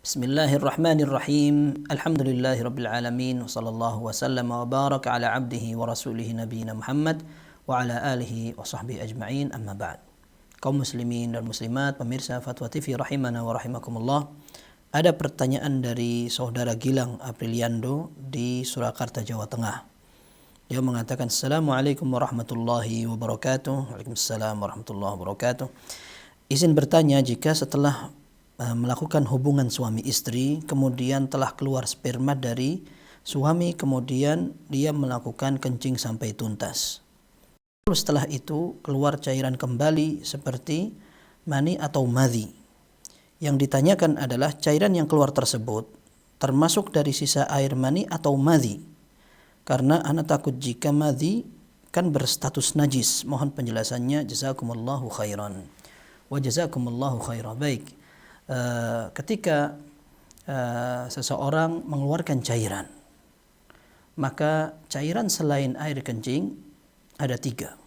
Bismillahirrahmanirrahim. Alhamdulillahi alamin. Wassallallahu wasallam wa baraka ala abdihi wa rasulihi nabiyina Muhammad wa ala alihi wa sahbihi ajma'in, amma ba'd. Kaum muslimin dan muslimat, pemirsa Fatwa TV rahimana wa rahimakumullah. Ada pertanyaan dari saudara Gilang Apriliando di Surakarta, Jawa Tengah. Dia mengatakan, Assalamualaikum warahmatullahi wabarakatuh. Waalaikumsalam warahmatullahi wabarakatuh. Izin bertanya, jika setelah melakukan hubungan suami istri, kemudian telah keluar sperma dari suami, kemudian dia melakukan kencing sampai tuntas. Lalu setelah itu keluar cairan kembali seperti mani atau madhi. Yang ditanyakan adalah cairan yang keluar tersebut termasuk dari sisa air mani atau madhi. Karena anak takut jika madhi kan berstatus najis. Mohon penjelasannya, jazakumullahu khairan. Wa jazakumullahu khairan. Baik. Ketika seseorang mengeluarkan cairan, maka cairan selain air kencing ada 3.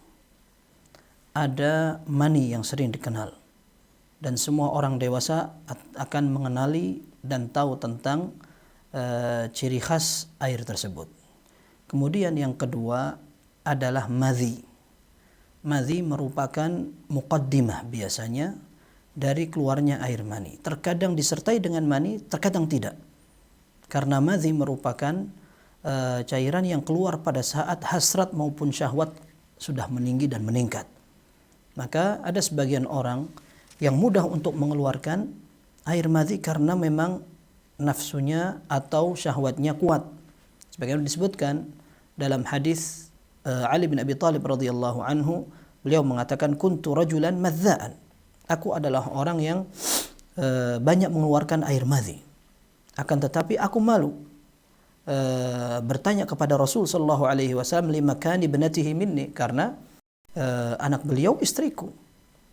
Ada mani yang sering dikenal, dan semua orang dewasa akan mengenali dan tahu tentang ciri khas air tersebut. Kemudian yang kedua adalah madhi. Madhi merupakan muqaddimah biasanya dari keluarnya air mani. Terkadang disertai dengan mani, terkadang tidak. Karena madhi merupakan cairan yang keluar pada saat hasrat maupun syahwat sudah meninggi dan meningkat. Maka ada sebagian orang yang mudah untuk mengeluarkan air madhi karena memang nafsunya atau syahwatnya kuat. Sebagaimana disebutkan dalam hadis Ali bin Abi Thalib radhiyallahu anhu, beliau mengatakan, kuntu rajulan madza'an. Aku adalah orang yang banyak mengeluarkan air madhi. Akan tetapi aku malu bertanya kepada Rasul sallallahu alaihi wasallam limakani ibnatihi minni, karena anak beliau istriku.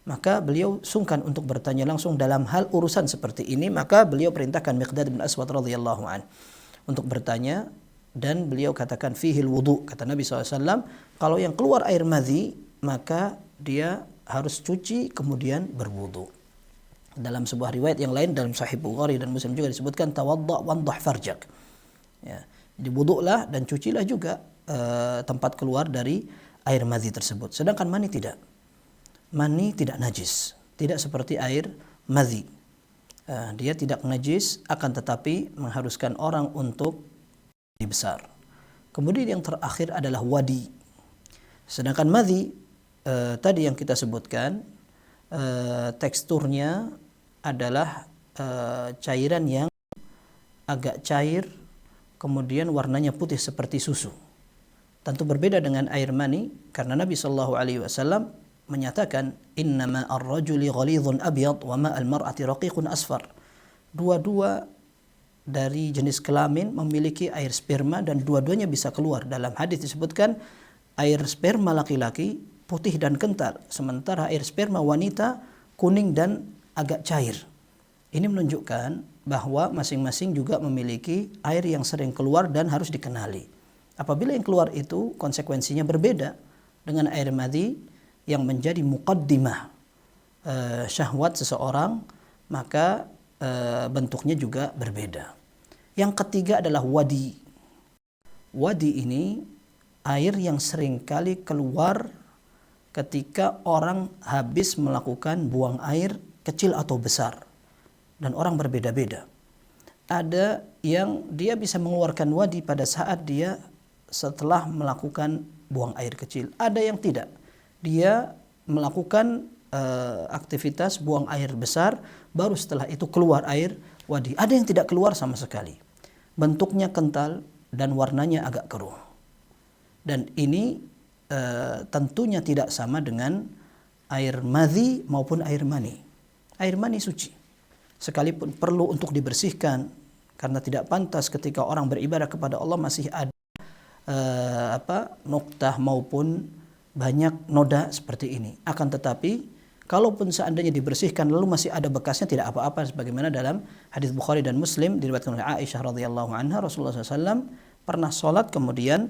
Maka beliau sungkan untuk bertanya langsung dalam hal urusan seperti ini. Maka beliau perintahkan Miqdad bin Aswad radhiyallahu an untuk bertanya, dan beliau katakan fihil wudu. Kata Nabi SAW, kalau yang keluar air madhi maka dia harus cuci kemudian berwudu. Dalam sebuah riwayat yang lain dalam Sahih Bukhari dan Muslim juga disebutkan tawadda wandah farjak. Ya, jadi wudulah dan cucilah juga tempat keluar dari air madhi tersebut. Sedangkan mani tidak. Mani tidak najis, tidak seperti air madhi. Dia tidak najis, akan tetapi mengharuskan orang untuk besar. Kemudian yang terakhir adalah wadi. Sedangkan madhi tadi yang kita sebutkan, teksturnya adalah cairan yang agak cair, kemudian warnanya putih seperti susu. Tentu berbeda dengan air mani, karena Nabi sallallahu alaihi wasallam menyatakan, innama ar-rajuli ghalidhun abyad wa ma al-mar'ati raqiqun asfar. Dua-dua dari jenis kelamin memiliki air sperma dan dua-duanya bisa keluar. Dalam hadis disebutkan air sperma laki-laki putih dan kental, sementara air sperma wanita kuning dan agak cair. Ini menunjukkan bahwa masing-masing juga memiliki air yang sering keluar dan harus dikenali. Apabila yang keluar itu konsekuensinya berbeda dengan air madhi yang menjadi muqaddimah syahwat seseorang, maka bentuknya juga berbeda. Yang ketiga adalah wadi. Wadi ini air yang sering kali keluar ketika orang habis melakukan buang air kecil atau besar. Dan orang berbeda-beda. Ada yang dia bisa mengeluarkan wadi pada saat dia setelah melakukan buang air kecil. Ada yang tidak. Dia melakukan aktivitas buang air besar, baru setelah itu keluar air wadi. Ada yang tidak keluar sama sekali. Bentuknya kental dan warnanya agak keruh. Dan ini tentunya tidak sama dengan air madhi maupun air mani. Air mani suci, sekalipun perlu untuk dibersihkan, karena tidak pantas ketika orang beribadah kepada Allah masih ada noktah maupun banyak noda seperti ini. Akan tetapi kalaupun seandainya dibersihkan lalu masih ada bekasnya, tidak apa-apa, sebagaimana dalam hadis Bukhari dan Muslim diriwayatkan oleh Aisyah radhiyallahu anha, Rasulullah SAW pernah sholat kemudian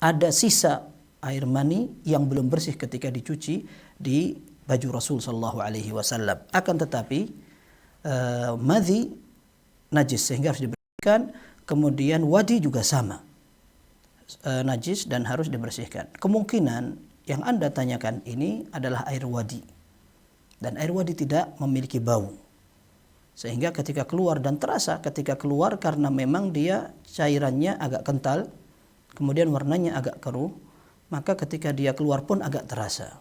ada sisa air mani yang belum bersih ketika dicuci di baju Rasul sallallahu alaihi wasallam. Akan tetapi madhi najis sehingga harus dibersihkan. Kemudian wadi juga sama, najis dan harus dibersihkan. Kemungkinan yang Anda tanyakan ini adalah air wadi, dan air wadi tidak memiliki bau, sehingga ketika keluar dan terasa ketika keluar karena memang dia cairannya agak kental, kemudian warnanya agak keruh, maka ketika dia keluar pun agak terasa.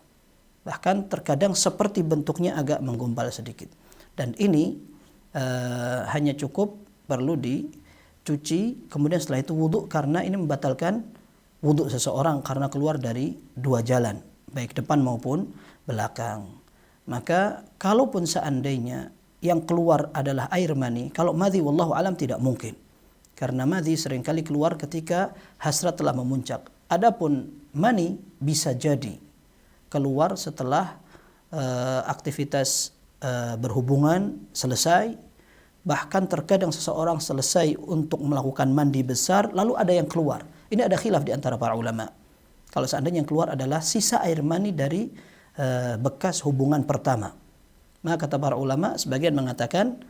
Bahkan terkadang seperti bentuknya agak menggumpal sedikit. Dan ini hanya cukup perlu dicuci, kemudian setelah itu wudhu, karena ini membatalkan wudhu seseorang karena keluar dari dua jalan, baik depan maupun belakang. Maka kalaupun seandainya yang keluar adalah air mani, kalau madhi wallahu alam tidak mungkin. Karena madhi seringkali keluar ketika hasrat telah memuncak. Adapun mani bisa jadi keluar setelah aktivitas berhubungan selesai. Bahkan terkadang seseorang selesai untuk melakukan mandi besar, lalu ada yang keluar. Ini ada khilaf di antara para ulama. Kalau seandainya yang keluar adalah sisa air mani dari bekas hubungan pertama, maka kata para ulama, sebagian mengatakan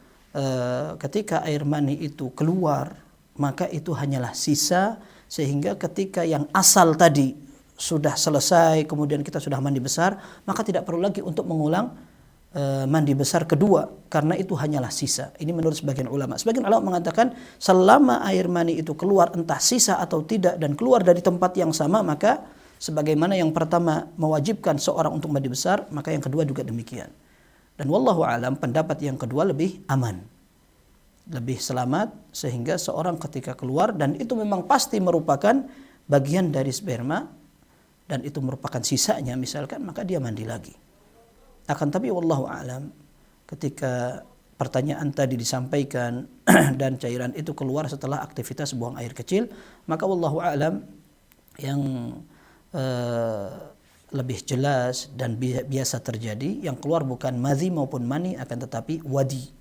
ketika air mani itu keluar, maka itu hanyalah sisa, sehingga ketika yang asal tadi sudah selesai, kemudian kita sudah mandi besar, maka tidak perlu lagi untuk mengulang mandi besar kedua, karena itu hanyalah sisa. Ini menurut sebagian ulama. Sebagian ulama mengatakan selama air mani itu keluar entah sisa atau tidak dan keluar dari tempat yang sama, maka sebagaimana yang pertama mewajibkan seorang untuk mandi besar, maka yang kedua juga demikian. Dan wallahu alam, pendapat yang kedua lebih aman, lebih selamat, sehingga seorang ketika keluar dan itu memang pasti merupakan bagian dari sperma dan itu merupakan sisanya misalkan, maka dia mandi lagi. Akan tapi wallahu alam, ketika pertanyaan tadi disampaikan dan cairan itu keluar setelah aktivitas buang air kecil, maka wallahu alam yang lebih jelas dan biasa terjadi, yang keluar bukan madhi maupun mani, akan tetapi wadi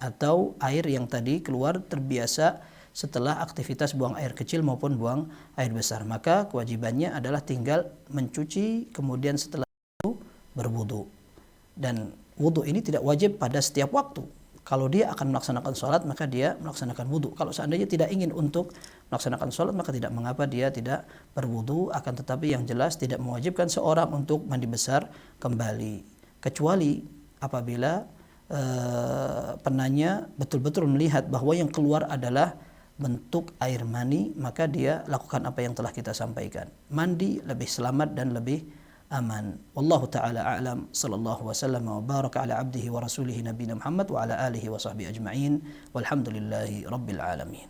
atau air yang tadi keluar terbiasa setelah aktivitas buang air kecil maupun buang air besar. Maka kewajibannya adalah tinggal mencuci, kemudian setelah itu berwudu. Dan wudu ini tidak wajib pada setiap waktu. Kalau dia akan melaksanakan sholat, maka dia melaksanakan wudu. Kalau seandainya tidak ingin untuk melaksanakan sholat, maka tidak mengapa dia tidak berwudu. Akan tetapi yang jelas tidak mewajibkan seorang untuk mandi besar kembali, kecuali apabila penanya betul-betul melihat bahwa yang keluar adalah bentuk air mani, maka dia lakukan apa yang telah kita sampaikan. Mandi lebih selamat dan lebih aman. Wallahu ta'ala a'lam. Sallallahu wasallam wa baraka ala abdihi wa rasulihi nabiyina Muhammad wa ala alihi wa sahbihi ajma'in. Walhamdulillahi rabbil alamin.